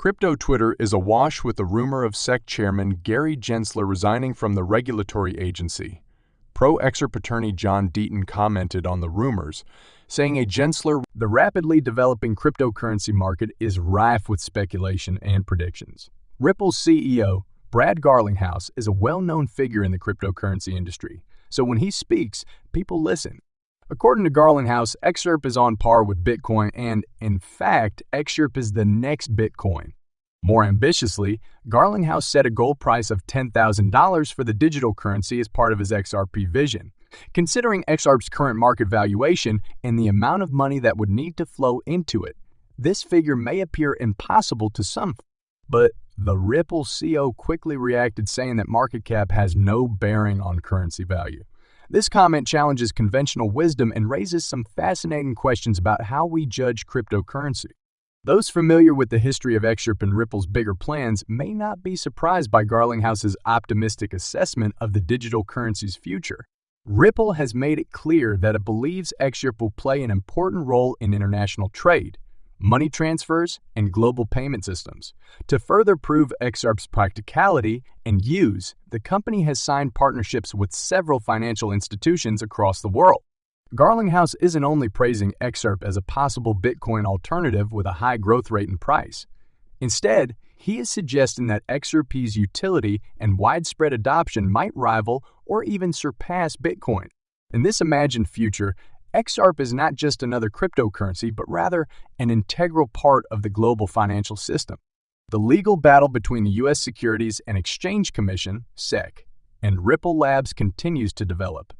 Crypto Twitter is awash with the rumor of SEC Chairman Gary Gensler resigning from the regulatory agency. Pro-XRP attorney John Deaton commented on the rumors, saying the rapidly developing cryptocurrency market is rife with speculation and predictions. Ripple's CEO, Brad Garlinghouse, is a well-known figure in the cryptocurrency industry, so when he speaks, people listen. According to Garlinghouse, XRP is on par with Bitcoin and, in fact, XRP is the next Bitcoin. More ambitiously, Garlinghouse set a goal price of $10,000 for the digital currency as part of his XRP vision. Considering XRP's current market valuation and the amount of money that would need to flow into it, this figure may appear impossible to some, but the Ripple CEO quickly reacted, saying that market cap has no bearing on currency value. This comment challenges conventional wisdom and raises some fascinating questions about how we judge cryptocurrency. Those familiar with the history of XRP and Ripple's bigger plans may not be surprised by Garlinghouse's optimistic assessment of the digital currency's future. Ripple has made it clear that it believes XRP will play an important role in international trade, money transfers, and global payment systems. To further prove XRP's practicality and use, the company has signed partnerships with several financial institutions across the world. Garlinghouse isn't only praising XRP as a possible Bitcoin alternative with a high growth rate and price. Instead, he is suggesting that XRP's utility and widespread adoption might rival or even surpass Bitcoin. In this imagined future, XRP is not just another cryptocurrency, but rather an integral part of the global financial system. The legal battle between the U.S. Securities and Exchange Commission, SEC, and Ripple Labs continues to develop.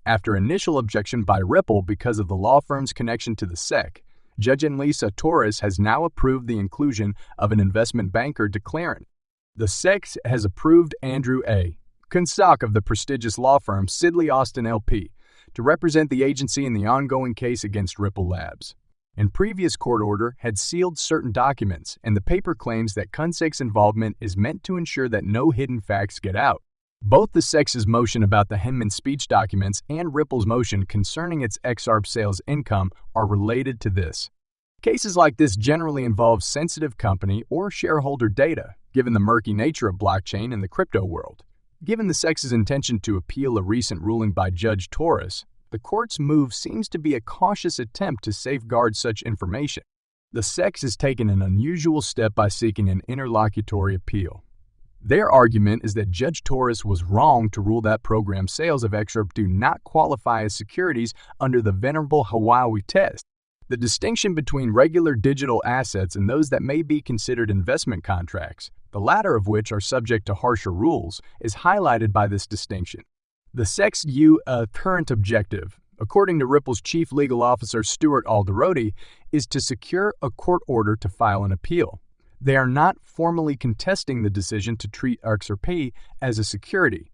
After initial objection by Ripple because of the law firm's connection to the SEC, Judge Annalisa Torres has now approved the inclusion of an investment banker declarant. The SEC has approved Andrew A. Kunsak of the prestigious law firm Sidley Austin LP to represent the agency in the ongoing case against Ripple Labs. In previous court order had sealed certain documents, and the paper claims that Kunsak's involvement is meant to ensure that no hidden facts get out. Both the SEC's motion about the Henman speech documents and Ripple's motion concerning its XRP sales income are related to this. Cases like this generally involve sensitive company or shareholder data, given the murky nature of blockchain in the crypto world. Given the SEC's intention to appeal a recent ruling by Judge Torres, the court's move seems to be a cautious attempt to safeguard such information. The SEC has taken an unusual step by seeking an interlocutory appeal. Their argument is that Judge Torres was wrong to rule that program sales of XRP do not qualify as securities under the venerable Howey test. The distinction between regular digital assets and those that may be considered investment contracts, the latter of which are subject to harsher rules, is highlighted by this distinction. The SEC's current objective, according to Ripple's chief legal officer Stuart Alderoty, is to secure a court order to file an appeal. They are not formally contesting the decision to treat XRP as a security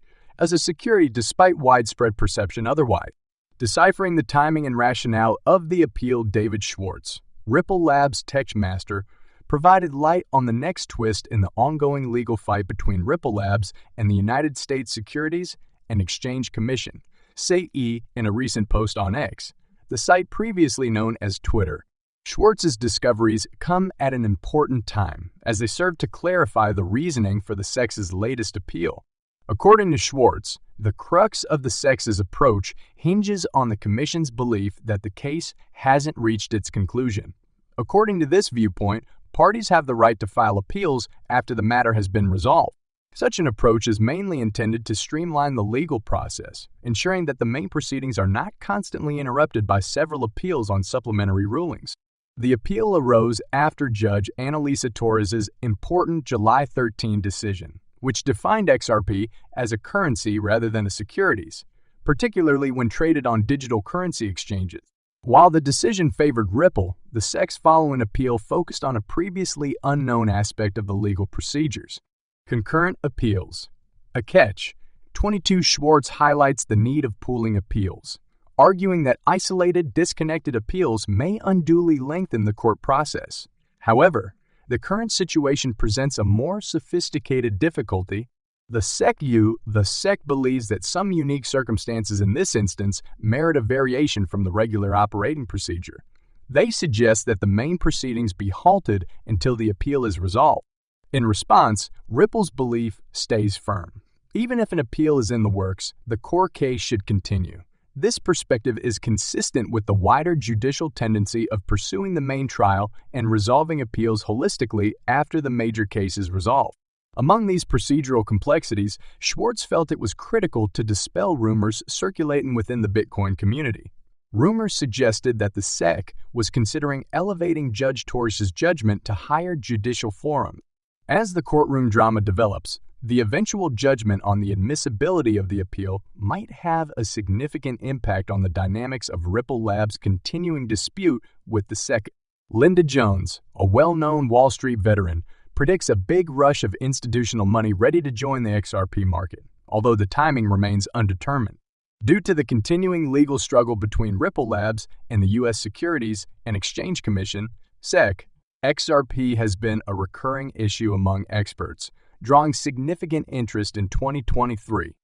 despite widespread perception otherwise. Deciphering the timing and rationale of the appeal, David Schwartz, Ripple Labs tech master, provided light on the next twist in the ongoing legal fight between Ripple Labs and the United States Securities and Exchange Commission, say in a recent post on X, the site previously known as Twitter. Schwartz's discoveries come at an important time, as they serve to clarify the reasoning for the SEC's latest appeal. According to Schwartz, the crux of the SEC's approach hinges on the Commission's belief that the case hasn't reached its conclusion. According to this viewpoint, parties have the right to file appeals after the matter has been resolved. Such an approach is mainly intended to streamline the legal process, ensuring that the main proceedings are not constantly interrupted by several appeals on supplementary rulings. The appeal arose after Judge Annalisa Torres's important July 13 decision, which defined XRP as a currency rather than a securities, particularly when traded on digital currency exchanges. While the decision favored Ripple, the SEC's following appeal focused on a previously unknown aspect of the legal procedures: concurrent appeals. A catch. 22 Schwartz highlights the need of pooling appeals, arguing that isolated, disconnected appeals may unduly lengthen the court process. However, the current situation presents a more sophisticated difficulty. The SEC believes that some unique circumstances in this instance merit a variation from the regular operating procedure. They suggest that the main proceedings be halted until the appeal is resolved. In response, Ripple's belief stays firm. Even if an appeal is in the works, the core case should continue. This perspective is consistent with the wider judicial tendency of pursuing the main trial and resolving appeals holistically after the major case is resolved. Among these procedural complexities, Schwartz felt it was critical to dispel rumors circulating within the Bitcoin community. Rumors suggested that the SEC was considering elevating Judge Torres's judgment to higher judicial forums. As the courtroom drama develops, the eventual judgment on the admissibility of the appeal might have a significant impact on the dynamics of Ripple Labs' continuing dispute with the SEC. Linda Jones, a well-known Wall Street veteran, predicts a big rush of institutional money ready to join the XRP market, although the timing remains undetermined. Due to the continuing legal struggle between Ripple Labs and the U.S. Securities and Exchange Commission, SEC, XRP has been a recurring issue among experts, drawing significant interest in 2023.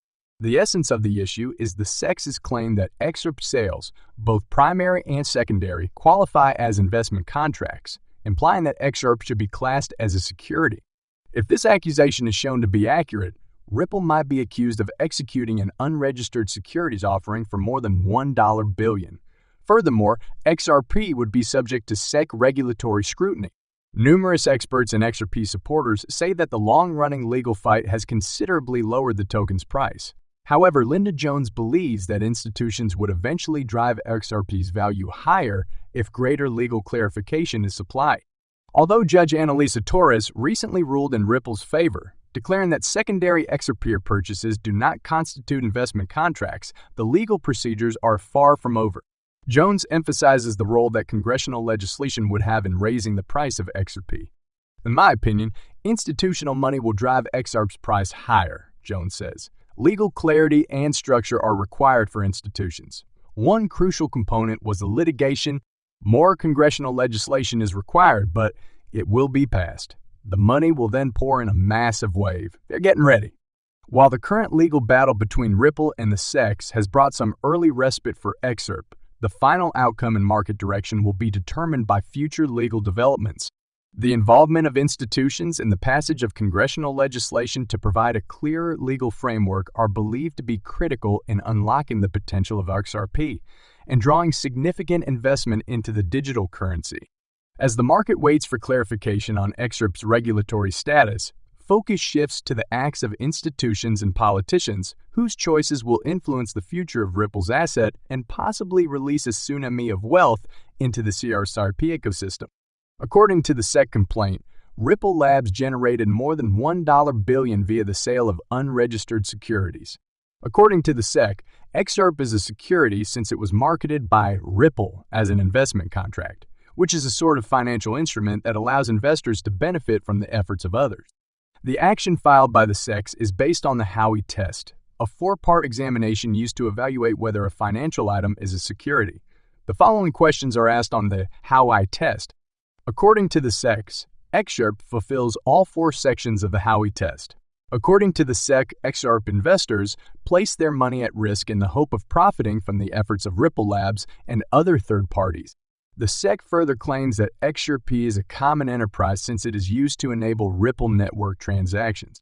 The essence of the issue is the SEC's claim that XRP sales, both primary and secondary, qualify as investment contracts, implying that XRP should be classed as a security. If this accusation is shown to be accurate, Ripple might be accused of executing an unregistered securities offering for more than $1 billion. Furthermore, XRP would be subject to SEC regulatory scrutiny. Numerous experts and XRP supporters say that the long-running legal fight has considerably lowered the token's price. However, Linda Jones believes that institutions would eventually drive XRP's value higher if greater legal clarification is supplied. Although Judge Annalisa Torres recently ruled in Ripple's favor, declaring that secondary XRP purchases do not constitute investment contracts, the legal procedures are far from over. Jones emphasizes the role that congressional legislation would have in raising the price of XRP. In my opinion, institutional money will drive XRP's price higher, Jones says. Legal clarity and structure are required for institutions. One crucial component was the litigation. More congressional legislation is required, but it will be passed. The money will then pour in a massive wave. They're getting ready. While the current legal battle between Ripple and the SEC has brought some early respite for XRP, the final outcome and market direction will be determined by future legal developments. The involvement of institutions and the passage of congressional legislation to provide a clearer legal framework are believed to be critical in unlocking the potential of XRP and drawing significant investment into the digital currency. As the market waits for clarification on XRP's regulatory status, focus shifts to the acts of institutions and politicians whose choices will influence the future of Ripple's asset and possibly release a tsunami of wealth into the XRP ecosystem. According to the SEC complaint, Ripple Labs generated more than $1 billion via the sale of unregistered securities. According to the SEC, XRP is a security since it was marketed by Ripple as an investment contract, which is a sort of financial instrument that allows investors to benefit from the efforts of others. The action filed by the SEC is based on the Howey test, a four-part examination used to evaluate whether a financial item is a security. The following questions are asked on the Howey test. According to the SEC, XRP fulfills all four sections of the Howey test. According to the SEC, XRP investors place their money at risk in the hope of profiting from the efforts of Ripple Labs and other third parties. The SEC further claims that XRP is a common enterprise since it is used to enable Ripple network transactions.